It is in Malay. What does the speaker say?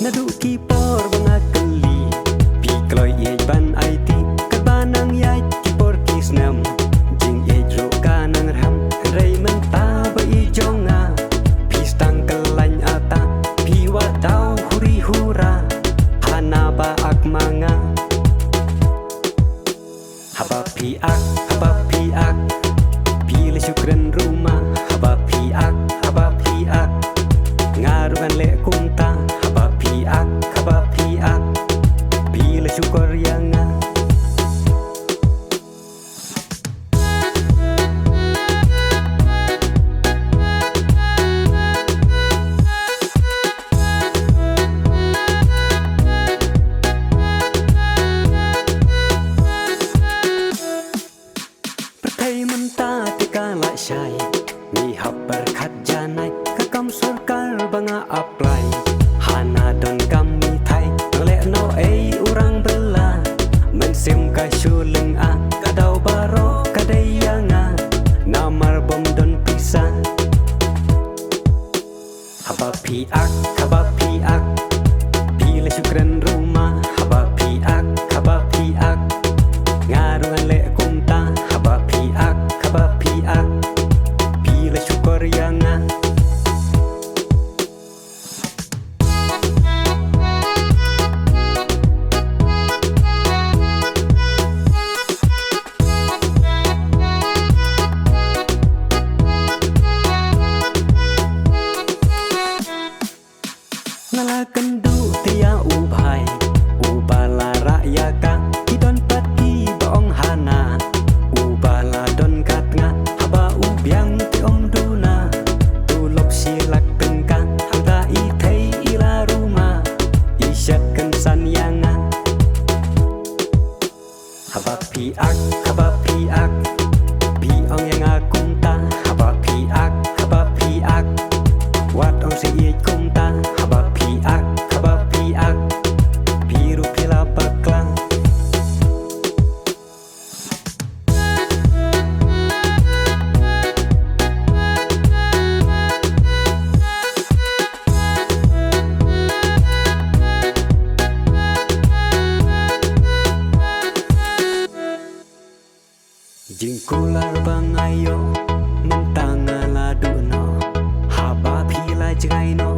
Nadu kipor bangakali pi kloy ye ban IT kabanang yai kipor kisnam jing ye ro kanang ram rei menta ba I jonga pi stang kelany ata pi wadau huri hura hana ba ak manga haba pi ak pi le syukran rumah haba pi ak ngaruan le kunta haba pi ak pi le syukur yang pertai menta tika la syai ni habar khat janai kakam surkar banga apply hana don kami thai le no ei urang bela men sim ka shuleng a kadau baro kadayanga namar bom don pisa haba pi ak pi le syukran rumah haba pi ak ngaruan le kumta haba pi ak pi le syukur yang nala kendu tia ubai ubala rakyaka idon pati baong hana ubala don katnga haba ubyang ti om duna tulop silak tengka hangta I thei ila rumah isyat kensan yanga haba pi ak pi ong yang akumta haba pi ak wat ong si I kumta haba pi ak biru pila baklang jingkular bangayo mentanga ladu no haba pila jgaino